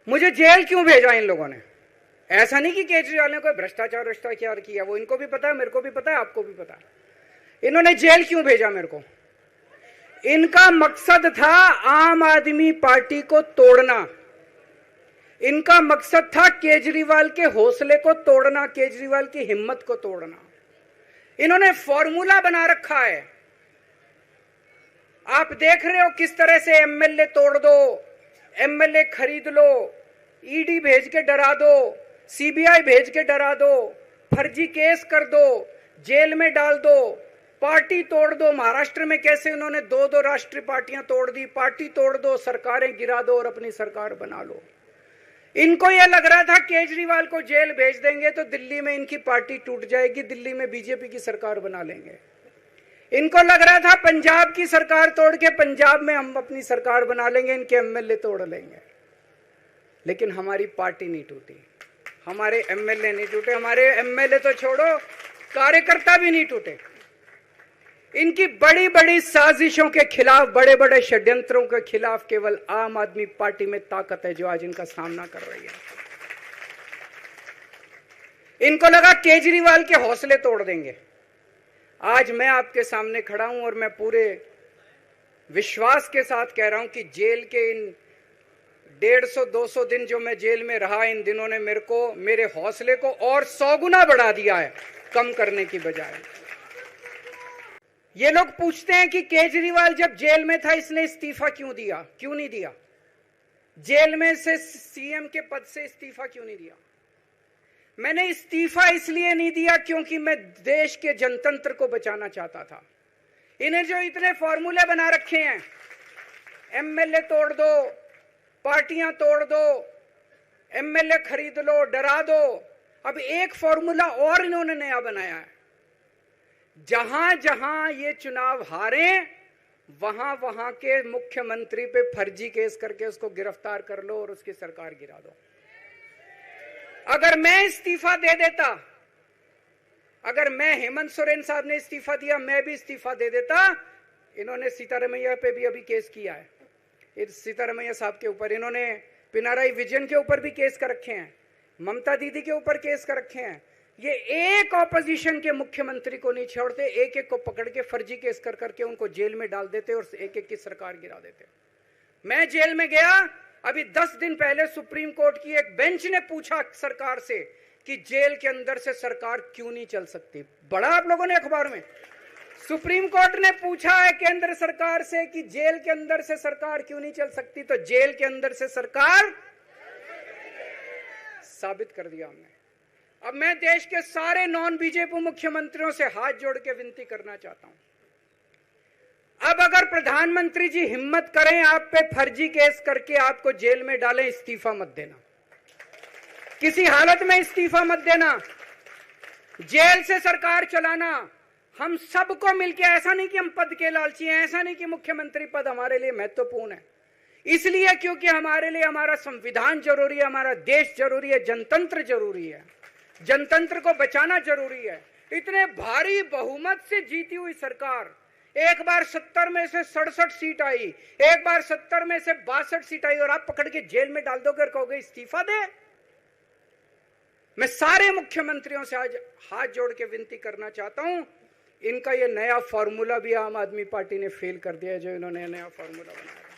मुझे जेल क्यों भेजा इन लोगों ने? ऐसा नहीं कि केजरीवाल ने कोई भ्रष्टाचार किया, वो इनको भी पता है, मेरे को भी पता है, आपको भी पता है। इन्होंने जेल क्यों भेजा मेरे को? इनका मकसद था आम आदमी पार्टी को तोड़ना। इनका मकसद था केजरीवाल के हौसले को तोड़ना, केजरीवाल की हिम्मत को तोड़ना। इन्होंने फॉर्मूला बना रखा है। आप देख रहे हो किस तरह से एमएलए तोड़ दो, एमएलए खरीद लो, ईडी भेज के डरा दो, सीबीआई भेज के डरा दो, फर्जी केस कर दो, जेल में डाल दो, पार्टी तोड़ दो। महाराष्ट्र में कैसे उन्होंने दो दो राष्ट्रीय पार्टियां तोड़ दी, पार्टी तोड़ दो, सरकारें गिरा दो और अपनी सरकार बना लो। इनको यह लग रहा था केजरीवाल को जेल भेज देंगे तो दिल्ली में इनकी पार्टी टूट जाएगी, दिल्ली में बीजेपी की सरकार बना लेंगे। इनको लग रहा था पंजाब की सरकार तोड़ के पंजाब में हम अपनी सरकार बना लेंगे, इनके एमएलए तोड़ लेंगे। लेकिन हमारी पार्टी नहीं टूटी, हमारे एमएलए नहीं टूटे, हमारे एमएलए तो छोड़ो, कार्यकर्ता भी नहीं टूटे। इनकी बड़ी बड़ी साजिशों के खिलाफ, बड़े बड़े षड्यंत्रों के खिलाफ केवल आम आदमी पार्टी में ताकत है जो आज इनका सामना कर रही है। इनको लगा केजरीवाल के हौसले तोड़ देंगे। आज मैं आपके सामने खड़ा हूं और मैं पूरे विश्वास के साथ कह रहा हूं कि जेल के इन 150-200 दिन जो मैं जेल में रहा, इन दिनों ने मेरे हौसले को और 100 गुना बढ़ा दिया है, कम करने की बजाय। ये लोग पूछते हैं कि केजरीवाल जब जेल में था इसने इस्तीफा क्यों दिया, क्यों नहीं दिया? जेल में से सीएम के पद से इस्तीफा क्यों नहीं दिया? मैंने इस्तीफा इसलिए नहीं दिया क्योंकि मैं देश के जनतंत्र को बचाना चाहता था। इन्हें जो इतने फॉर्मूले बना रखे हैं, एमएलए तोड़ दो, पार्टियां तोड़ दो, एमएलए खरीद लो, डरा दो। अब एक फॉर्मूला और इन्होंने नया बनाया है। जहां जहां ये चुनाव हारे वहां वहां के मुख्यमंत्री पे फर्जी केस करके उसको गिरफ्तार कर लो और उसकी सरकार गिरा दो। अगर मैं इस्तीफा दे देता, अगर मैं हेमंत सोरेन साहब ने इस्तीफा दिया, मैं भी इस्तीफा दे देता, इन्होंने सीतारमैया पे भी अभी केस किया है। इस सीतारमैया साहब के ऊपर इन्होंने पिनाराई विजयन के ऊपर भी केस कर रखे हैं, ममता दीदी के ऊपर केस कर रखे हैं। ये एक ऑपोजिशन के मुख्यमंत्री को नहीं छोड़ते, एक एक को पकड़ के फर्जी केस कर करके उनको जेल में डाल देते और एक एक की सरकार गिरा देते। मैं जेल में गया, अभी 10 दिन पहले सुप्रीम कोर्ट की एक बेंच ने पूछा सरकार से कि जेल के अंदर से सरकार क्यों नहीं चल सकती। बड़ा आप लोगों ने अखबार में, सुप्रीम कोर्ट ने पूछा है केंद्र सरकार से कि जेल के अंदर से सरकार क्यों नहीं चल सकती, तो जेल के अंदर से सरकार साबित कर दिया हमने। अब मैं देश के सारे नॉन बीजेपी मुख्यमंत्रियों से हाथ जोड़ के विनती करना चाहता हूं, अब अगर प्रधानमंत्री जी हिम्मत करें आप पे फर्जी केस करके आपको जेल में डालें, इस्तीफा मत देना, किसी हालत में इस्तीफा मत देना। जेल से सरकार चलाना हम सबको मिलके, ऐसा नहीं कि हम पद के लालची हैं, ऐसा नहीं कि मुख्यमंत्री पद हमारे लिए महत्वपूर्ण है, इसलिए क्योंकि हमारे लिए हमारा संविधान जरूरी है, हमारा देश जरूरी है, जनतंत्र जरूरी है, जनतंत्र को बचाना जरूरी है। इतने भारी बहुमत से जीती हुई सरकार, एक बार 70 में से 67 सीट आई, एक बार 70 में से 62 सीट आई और आप पकड़ के जेल में डाल दोगे और कहोगे इस्तीफा दे। मैं सारे मुख्यमंत्रियों से आज हाथ जोड़ के विनती करना चाहता हूं, इनका ये नया फॉर्मूला भी आम आदमी पार्टी ने फेल कर दिया है, जो इन्होंने नया फॉर्मूला बनाया।